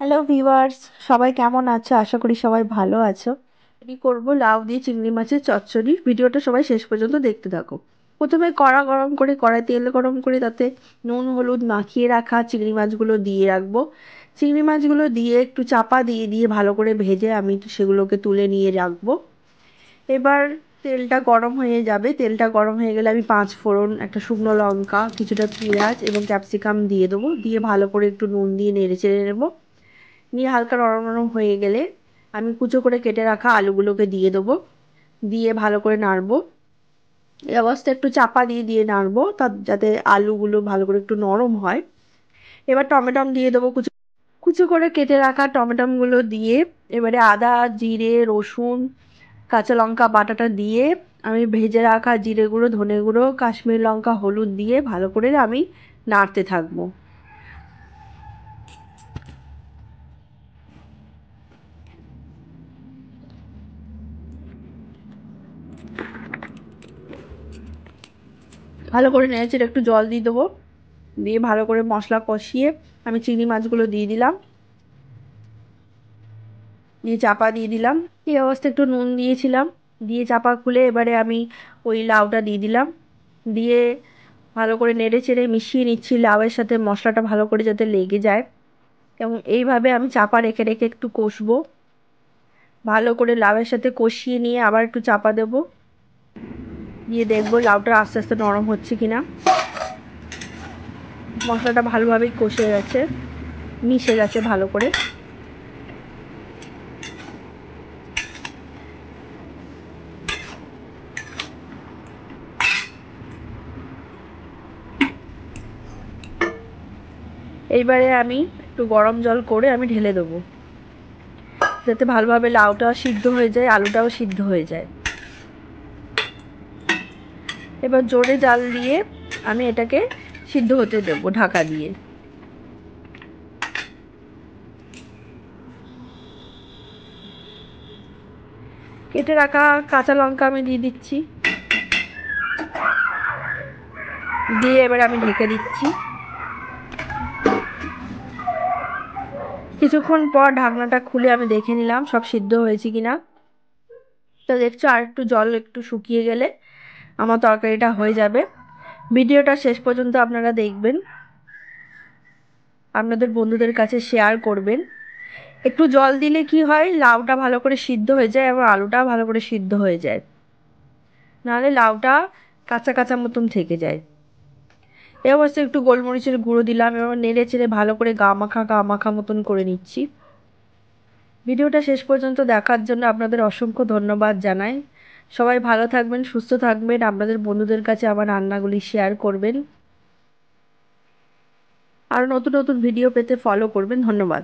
Hello viewers, সবাই কেমন আছো? আশা করি সবাই ভালো আছো। আমি করব লাউ দিয়ে চিংড়ি মাছের চচ্চড়ি। ভিডিওটা সবাই শেষ পর্যন্ত দেখতে থাকো। প্রথমে কড়া গরম করে কড়াই তেল গরম করে তাতে নুন হলুদ মাখিয়ে রাখা চিংড়ি মাছগুলো দিয়ে রাখবো। চিংড়ি মাছগুলো দিয়ে একটু চাপা দিয়ে দিয়ে ভালো করে ভেজে আমি সেগুলোকে তুলে নিয়ে রাখবো। এবার তেলটা গরম হয়ে যাবে। তেলটা গরম হয়ে গেলে আমি 5 ফোড়ন, একটা শুকনো লঙ্কা, কিছুটা পেঁয়াজ এবং ক্যাপসিকাম দিয়ে দেবো। দিয়ে ভালো করে একটু নুন দিয়ে নেড়ে চেড়ে নেবো। নিয়ে হালকা নরম নরম হয়ে গেলে আমি কুচো করে কেটে রাখা আলুগুলোকে দিয়ে দেবো। দিয়ে ভালো করে নাড়বো। এই অবস্থায় একটু চাপা দিয়ে দিয়ে নাড়বো যাতে আলুগুলো ভালো করে একটু নরম হয়। এবার টমেটম দিয়ে দেবো, কুচো কুচো করে কেটে রাখা টমেটমগুলো দিয়ে এবারে আদা জিরে রসুন কাঁচা লঙ্কা বাটাটা দিয়ে আমি ভেজে রাখা জিরে গুঁড়ো ধনে গুঁড়ো কাশ্মীরি লঙ্কা হলুদ দিয়ে ভালো করে আমি নাড়তে থাকবো। ভালো করে নেড়েচেড়ে একটু জল দিয়ে দেবো। দিয়ে ভালো করে মশলা কষিয়ে আমি চিংড়ি মাছগুলো দিয়ে দিলাম। দিয়ে চাপা দিয়ে দিলাম। এই অবস্থায় একটু নুন দিয়েছিলাম। দিয়ে চাপা খুলে এবারে আমি ওই লাউটা দিয়ে দিলাম। দিয়ে ভালো করে নেড়ে চেড়ে মিশিয়ে নিচ্ছি লাউয়ের সাথে মশলাটা ভালো করে যাতে লেগে যায়। এবং এইভাবে আমি চাপা রেখে রেখে একটু কষবো। ভালো করে লাউয়ের সাথে কষিয়ে নিয়ে আবার একটু চাপা দেবো। দিয়ে দেখবো লাউটা আস্তে আস্তে নরম হচ্ছে কিনা। মশলাটা ভালোভাবেই কষে গেছে, মিশে গেছে ভালো করে। এইবারে আমি একটু গরম জল করে আমি ঢেলে দেবো, যাতে ভালোভাবে লাউটা সিদ্ধ হয়ে যায় আলুটাও সিদ্ধ হয়ে যায়। এবার জোরে জাল দিয়ে আমি এটাকে সিদ্ধ হতে দেবো ঢাকা দিয়ে। কেটে রাখা কাঁচা লঙ্কা আমি দিয়ে দিচ্ছি। দিয়ে এবার আমি ঢেকে দিচ্ছি। কিছুক্ষণ পর ঢাকনাটা খুলে আমি দেখে নিলাম সব সিদ্ধ হয়েছে কিনা। তো দেখছো আর একটু জল একটু শুকিয়ে গেলে আমার তরকারিটা হয়ে যাবে। ভিডিওটা শেষ পর্যন্ত আপনারা দেখবেন, আপনাদের বন্ধুদের কাছে শেয়ার করবেন। একটু জল দিলে কি হয়, লাউটা ভালো করে সিদ্ধ হয়ে যায় এবং আলুটাও ভালো করে সিদ্ধ হয়ে যায়। নাহলে লাউটা কাঁচা কাঁচা মতন থেকে যায়। এই অবস্থায় একটু গোলমরিচের গুঁড়ো দিলাম এবং নেড়ে চেড়ে ভালো করে গা মাখা মতন করে নিচ্ছি। ভিডিওটা শেষ পর্যন্ত দেখার জন্য আপনাদের অসংখ্য ধন্যবাদ জানাই। সবাই ভালো থাকবেন, সুস্থ থাকবেন, আপনাদের বন্ধুদের কাছে আমার রান্নাগুলি শেয়ার করবেন। আর নতুন নতুন ভিডিও পেতে ফলো করবেন। ধন্যবাদ।